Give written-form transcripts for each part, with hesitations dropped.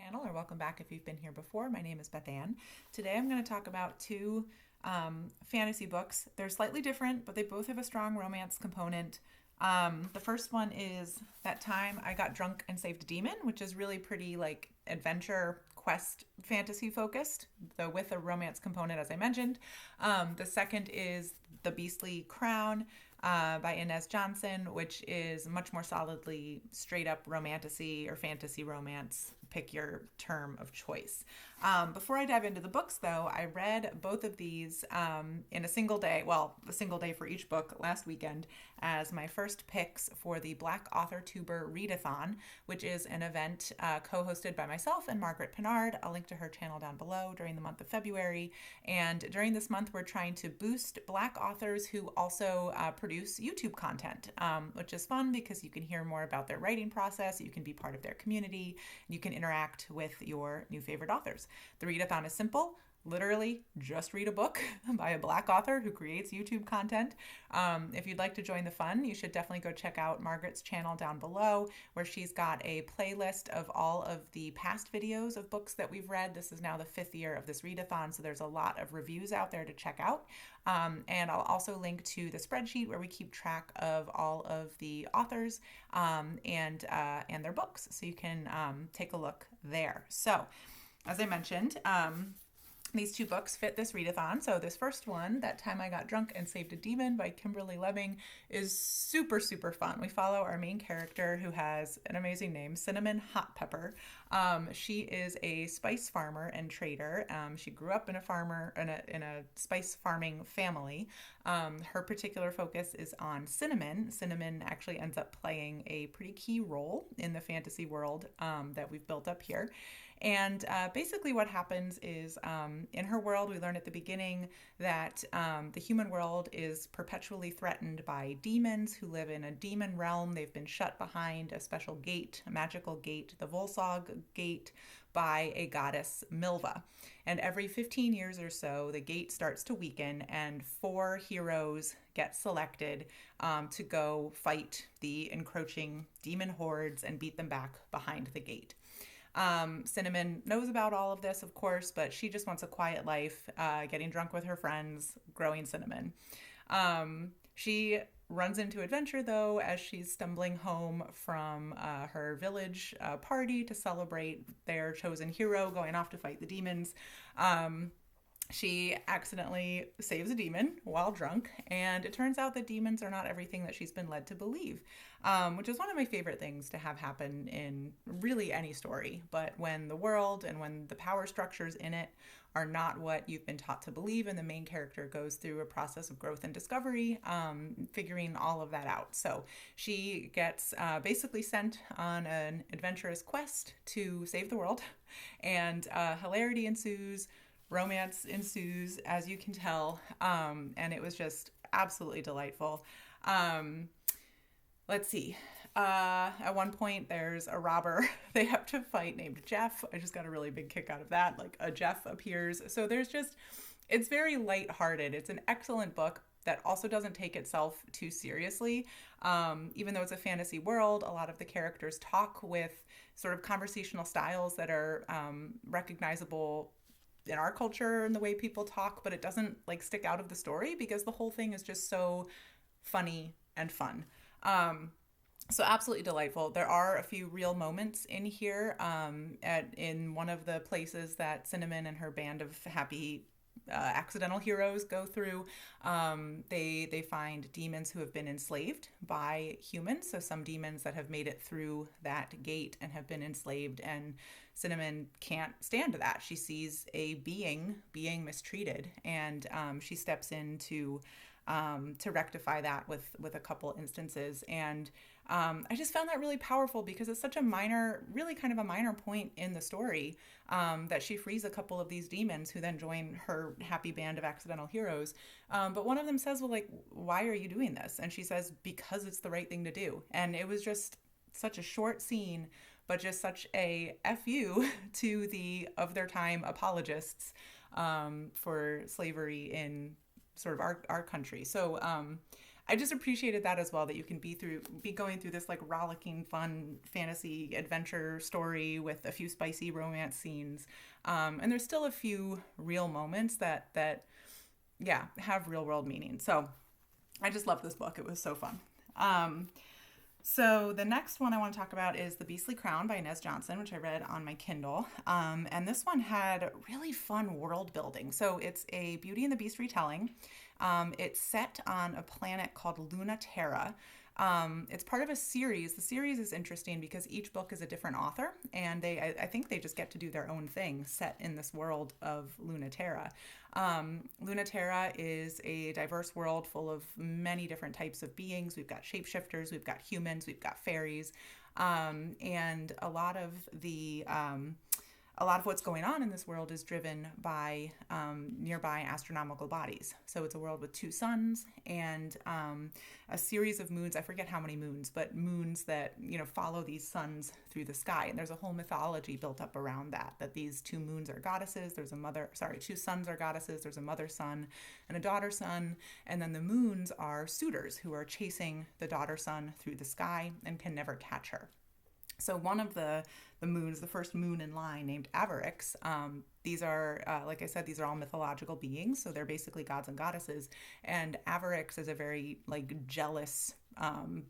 channel, or welcome back if you've been here before. My name is Beth Ann. Today I'm going to talk about two fantasy books. They're slightly different, but they both have a strong romance component. The first one is That Time I Got Drunk and Saved a Demon, which is really pretty like adventure quest fantasy focused, though with a romance component, as I mentioned. The second is The Beastly Crown by Inez Johnson, which is much more solidly straight up romantasy or fantasy romance. Pick your term of choice. Before I dive into the books, though, I read both of these in a single day, well, a single day for each book last weekend, as my first picks for the Black AuthorTuber Readathon, which is an event co-hosted by myself and Margaret Pinard. I'll link to her channel down below during the month of February. And during this month, we're trying to boost Black authors who also produce YouTube content, which is fun because you can hear more about their writing process, you can be part of their community, you can interact with your new favorite authors. The readathon is simple. Literally, just read a book by a Black author who creates YouTube content. If you'd like to join the fun, you should definitely go check out Margaret's channel down below, where she's got a playlist of all of the past videos of books that we've read. This is now the 5th year of this readathon, so there's a lot of reviews out there to check out. And I'll also link to the spreadsheet where we keep track of all of the authors and their books, so you can take a look there. So, as I mentioned, these two books fit this readathon. So this first one, That Time I Got Drunk and Saved a Demon by Kimberly Lemming, is super, super fun. We follow our main character who has an amazing name, Cinnamon Hot Pepper. She is a spice farmer and trader. She grew up in a spice farming family. Her particular focus is on cinnamon. Cinnamon actually ends up playing a pretty key role in the fantasy world that we've built up here. And basically what happens is in her world, we learn at the beginning that the human world is perpetually threatened by demons who live in a demon realm. They've been shut behind a special gate, a magical gate, the Volsog gate, by a goddess Milva. And every 15 years or so, the gate starts to weaken and 4 heroes get selected to go fight the encroaching demon hordes and beat them back behind the gate. Cinnamon knows about all of this, of course, but she just wants a quiet life, getting drunk with her friends, growing cinnamon. She runs into adventure, though, as she's stumbling home from her village party to celebrate their chosen hero going off to fight the demons. She accidentally saves a demon while drunk, and it turns out that demons are not everything that she's been led to believe, which is one of my favorite things to have happen in really any story. But when the world and when the power structures in it are not what you've been taught to believe, and the main character goes through a process of growth and discovery, figuring all of that out. So she gets basically sent on an adventurous quest to save the world, and hilarity ensues. Romance ensues, as you can tell, and it was just absolutely delightful. Let's see. At one point, there's a robber they have to fight named Jeff. I just got a really big kick out of that. Like, a Jeff appears. So it's very lighthearted. It's an excellent book that also doesn't take itself too seriously. Even though it's a fantasy world, a lot of the characters talk with sort of conversational styles that are recognizable in our culture and the way people talk, but it doesn't like stick out of the story because the whole thing is just so funny and fun. So absolutely delightful. There are a few real moments in here. In one of the places that Cinnamon and her band of happy accidental heroes go through, they find demons who have been enslaved by humans. So some demons that have made it through that gate and have been enslaved, and Cinnamon can't stand that. She sees a being mistreated, and she steps in to rectify that with a couple instances. And I just found that really powerful because it's such a minor, really kind of a minor point in the story, that she frees a couple of these demons who then join her happy band of accidental heroes. But one of them says, well, like, why are you doing this? And she says, because it's the right thing to do. And it was just such a short scene, but just such a FU to the of their time apologists for slavery in sort of our country. So I just appreciated that as well, that you can be going through this like rollicking, fun fantasy adventure story with a few spicy romance scenes, and there's still a few real moments that yeah, have real world meaning. So I just love this book. It was so fun. So the next one I want to talk about is The Beastly Crown by Inez Johnson, which I read on my Kindle. And this one had really fun world building. So it's a Beauty and the Beast retelling. It's set on a planet called Luna Terra. It's part of a series. The series is interesting because each book is a different author, and I think they just get to do their own thing set in this world of Luna Terra. Luna Terra is a diverse world full of many different types of beings. We've got shapeshifters, we've got humans, we've got fairies, and a lot of what's going on in this world is driven by nearby astronomical bodies. So it's a world with two suns and a series of moons. I forget how many moons, but moons that, follow these suns through the sky. And there's a whole mythology built up around that these two moons are goddesses. Two suns are goddesses. There's a mother sun and a daughter sun. And then the moons are suitors who are chasing the daughter sun through the sky and can never catch her. So one of the moons, the first moon in line, named Avarix, these are, like I said, these are all mythological beings, so they're basically gods and goddesses. And Avarix is a very jealous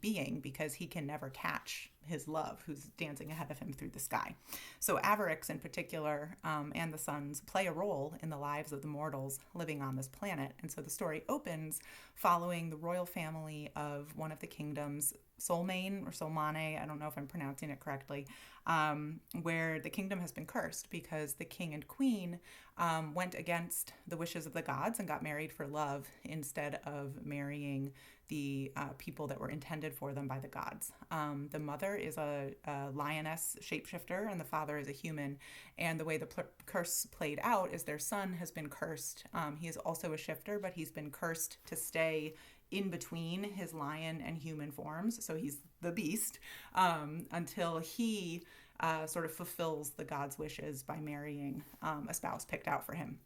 being because he can never catch his love, who's dancing ahead of him through the sky. So Avarix in particular, and the suns play a role in the lives of the mortals living on this planet. And so the story opens following the royal family of one of the kingdoms, Solmane or Solmane, I don't know if I'm pronouncing it correctly, where the kingdom has been cursed because the king and queen went against the wishes of the gods and got married for love instead of marrying the people that were intended for them by the gods. The mother is a lioness shapeshifter and the father is a human. And the way the curse played out is their son has been cursed. He is also a shifter, but he's been cursed to stay in between his lion and human forms. So he's the beast until he sort of fulfills the god's wishes by marrying a spouse picked out for him.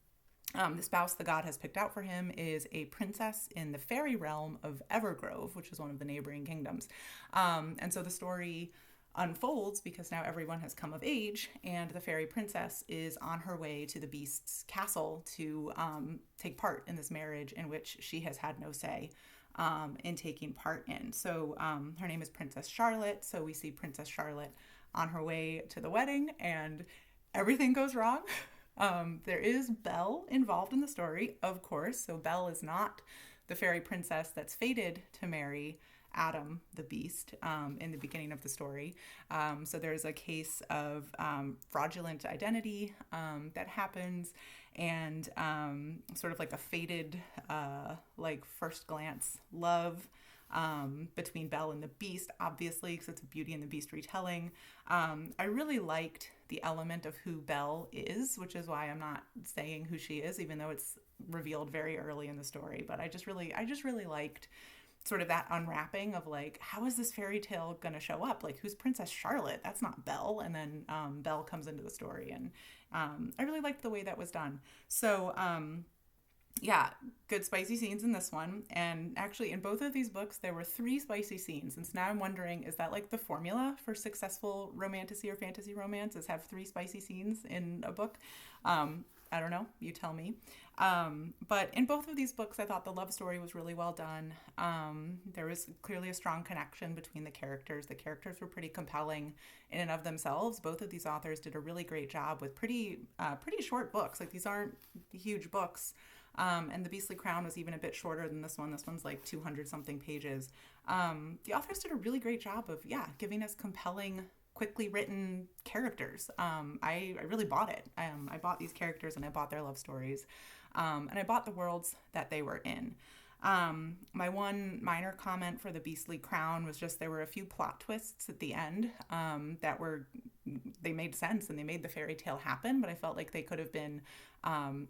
The spouse the god has picked out for him is a princess in the fairy realm of Evergrove, which is one of the neighboring kingdoms. And so the story unfolds because now everyone has come of age and the fairy princess is on her way to the beast's castle to take part in this marriage in which she has had no say in taking part in. So her name is Princess Charlotte. So we see Princess Charlotte on her way to the wedding and everything goes wrong. There is Belle involved in the story, of course. So Belle is not the fairy princess that's fated to marry Adam the Beast in the beginning of the story. So there's a case of fraudulent identity that happens and sort of like a fated first glance love between Belle and the Beast, obviously, because it's a Beauty and the Beast retelling. I really liked the element of who Belle is, which is why I'm not saying who she is, even though it's revealed very early in the story. But I just really liked sort of that unwrapping of how is this fairy tale going to show up? Who's Princess Charlotte? That's not Belle. And then Belle comes into the story, and I really liked the way that was done. So yeah, good spicy scenes in this one. And actually in both of these books, there were 3 spicy scenes. And so now I'm wondering, is that the formula for successful romantasy or fantasy romance, is have 3 spicy scenes in a book? I don't know. You tell me. But in both of these books, I thought the love story was really well done. There was clearly a strong connection between the characters. The characters were pretty compelling in and of themselves. Both of these authors did a really great job with pretty short books. These aren't huge books. And The Beastly Crown was even a bit shorter than this one. This one's 200 something pages. The authors did a really great job of, giving us compelling, quickly written characters. I really bought it. I bought these characters and I bought their love stories. And I bought the worlds that they were in. My one minor comment for The Beastly Crown was just there were a few plot twists at the end that were they made sense and they made the fairy tale happen, but I felt like they could have been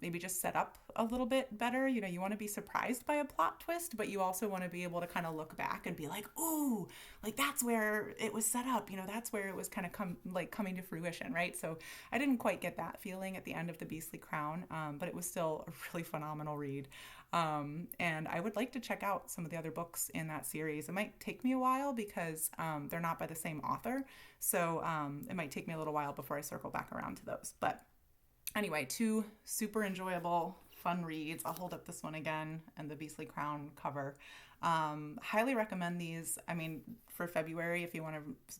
maybe just set up a little bit better. You know, you want to be surprised by a plot twist, but you also want to be able to kind of look back and be like, ooh, like that's where it was set up. You know, that's where it was kind of coming to fruition, right? So I didn't quite get that feeling at the end of The Beastly Crown, but it was still a really phenomenal read. And I would like to check out some of the other books in that series. It might take me a while because they're not by the same author. So it might take me a little while before I circle back around to those. But anyway, two super enjoyable, fun reads. I'll hold up this one again and the Beastly Crown cover. Highly recommend these. I mean, for February, if you want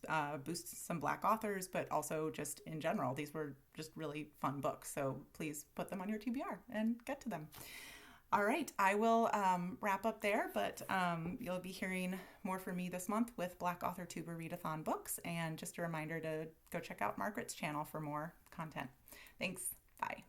to boost some Black authors, but also just in general, these were just really fun books. So please put them on your TBR and get to them. All right, I will wrap up there, but you'll be hearing more from me this month with Black AuthorTuber Readathon books, and just a reminder to go check out Margaret's channel for more content. Thanks. Bye.